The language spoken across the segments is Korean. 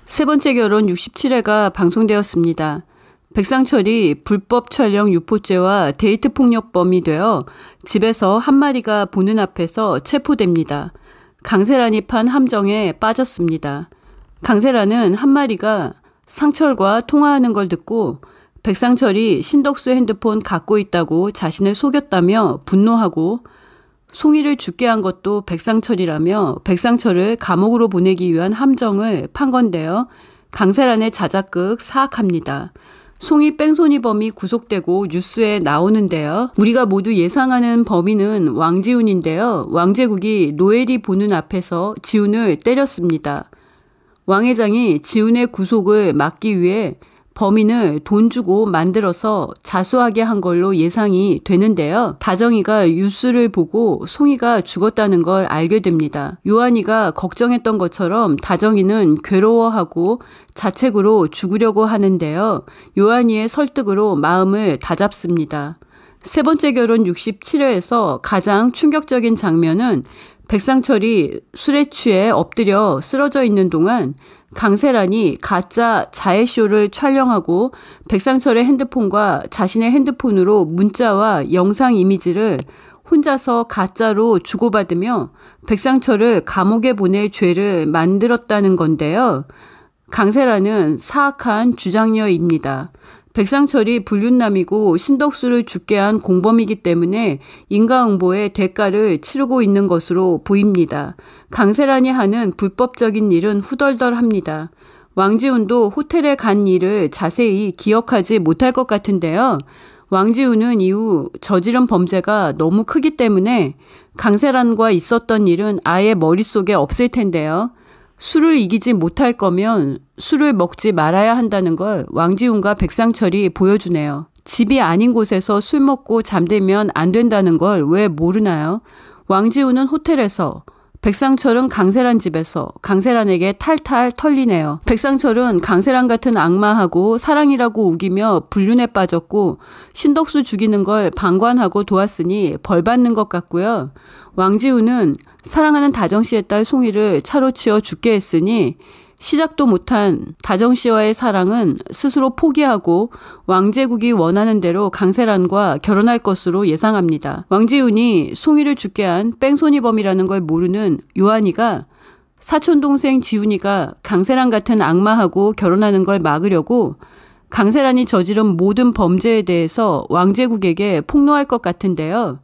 세 번째 결혼 67회가 방송되었습니다. 백상철이 불법 촬영 유포죄와 데이트 폭력범이 되어 집에서 한 마리가 보는 앞에서 체포됩니다. 강세란이 판 함정에 빠졌습니다. 강세란은 한 마리가 상철과 통화하는 걸 듣고 백상철이 신덕수 핸드폰 갖고 있다고 자신을 속였다며 분노하고 송이를 죽게 한 것도 백상철이라며 백상철을 감옥으로 보내기 위한 함정을 판 건데요. 강세란의 자작극 사악합니다. 송이 뺑소니범이 구속되고 뉴스에 나오는데요. 우리가 모두 예상하는 범인은 왕지훈인데요. 왕제국이 노엘이 보는 앞에서 지훈을 때렸습니다. 왕 회장이 지훈의 구속을 막기 위해 범인을 돈 주고 만들어서 자수하게 한 걸로 예상이 되는데요. 다정이가 뉴스를 보고 송이가 죽었다는 걸 알게 됩니다. 요한이가 걱정했던 것처럼 다정이는 괴로워하고 자책으로 죽으려고 하는데요. 요한이의 설득으로 마음을 다잡습니다. 세 번째 결혼 67회에서 가장 충격적인 장면은 백상철이 술에 취해 엎드려 쓰러져 있는 동안 강세란이 가짜 자해쇼를 촬영하고 백상철의 핸드폰과 자신의 핸드폰으로 문자와 영상 이미지를 혼자서 가짜로 주고받으며 백상철을 감옥에 보낼 죄를 만들었다는 건데요. 강세란은 사악한 주장녀입니다. 백상철이 불륜남이고 신덕수를 죽게 한 공범이기 때문에 인과응보의 대가를 치르고 있는 것으로 보입니다. 강세란이 하는 불법적인 일은 후덜덜합니다. 왕지훈도 호텔에 간 일을 자세히 기억하지 못할 것 같은데요. 왕지훈은 이후 저지른 범죄가 너무 크기 때문에 강세란과 있었던 일은 아예 머릿속에 없을 텐데요. 술을 이기지 못할 거면 술을 먹지 말아야 한다는 걸 왕지훈과 백상철이 보여주네요. 집이 아닌 곳에서 술 먹고 잠들면 안 된다는 걸 왜 모르나요? 왕지훈은 호텔에서, 백상철은 강세란 집에서 강세란에게 탈탈 털리네요. 백상철은 강세란 같은 악마하고 사랑이라고 우기며 불륜에 빠졌고 신덕수 죽이는 걸 방관하고 도왔으니 벌 받는 것 같고요. 왕지훈은 사랑하는 다정씨의 딸 송이를 차로 치어 죽게 했으니 시작도 못한 다정씨와의 사랑은 스스로 포기하고 왕제국이 원하는 대로 강세란과 결혼할 것으로 예상합니다. 왕지훈이 송이를 죽게 한 뺑소니범이라는 걸 모르는 요한이가 사촌동생 지훈이가 강세란 같은 악마하고 결혼하는 걸 막으려고 강세란이 저지른 모든 범죄에 대해서 왕제국에게 폭로할 것 같은데요.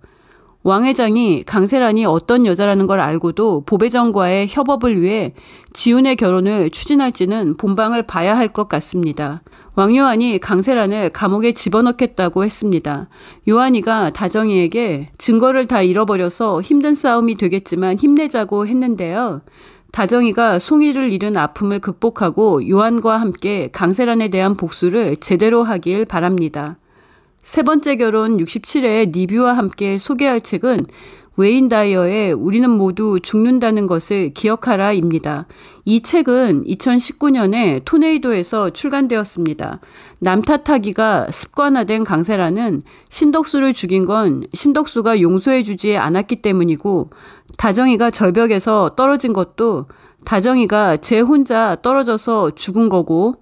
왕 회장이 강세란이 어떤 여자라는 걸 알고도 보배정과의 협업을 위해 지훈의 결혼을 추진할지는 본방을 봐야 할 것 같습니다. 왕요한이 강세란을 감옥에 집어넣겠다고 했습니다. 요한이가 다정이에게 증거를 다 잃어버려서 힘든 싸움이 되겠지만 힘내자고 했는데요. 다정이가 송이를 잃은 아픔을 극복하고 요한과 함께 강세란에 대한 복수를 제대로 하길 바랍니다. 세 번째 결혼 67회 리뷰와 함께 소개할 책은 웨인 다이어의 우리는 모두 죽는다는 것을 기억하라입니다. 이 책은 2019년에 토네이도에서 출간되었습니다. 남 탓하기가 습관화된 강세란은 신덕수를 죽인 건 신덕수가 용서해주지 않았기 때문이고 다정이가 절벽에서 떨어진 것도 다정이가 제 혼자 떨어져서 죽은 거고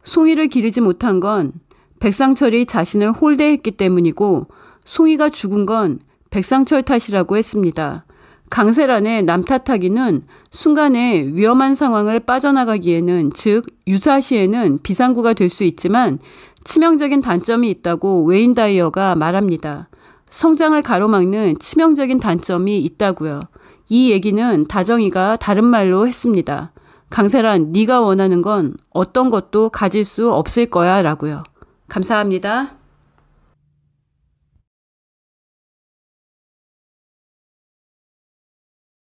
송이를 기르지 못한 건 백상철이 자신을 홀대했기 때문이고 송이가 죽은 건 백상철 탓이라고 했습니다. 강세란의 남 탓하기는 순간에 위험한 상황을 빠져나가기에는 즉 유사시에는 비상구가 될 수 있지만 치명적인 단점이 있다고 웨인 다이어가 말합니다. 성장을 가로막는 치명적인 단점이 있다고요. 이 얘기는 다정이가 다른 말로 했습니다. 강세란, 네가 원하는 건 어떤 것도 가질 수 없을 거야 라고요. 감사합니다.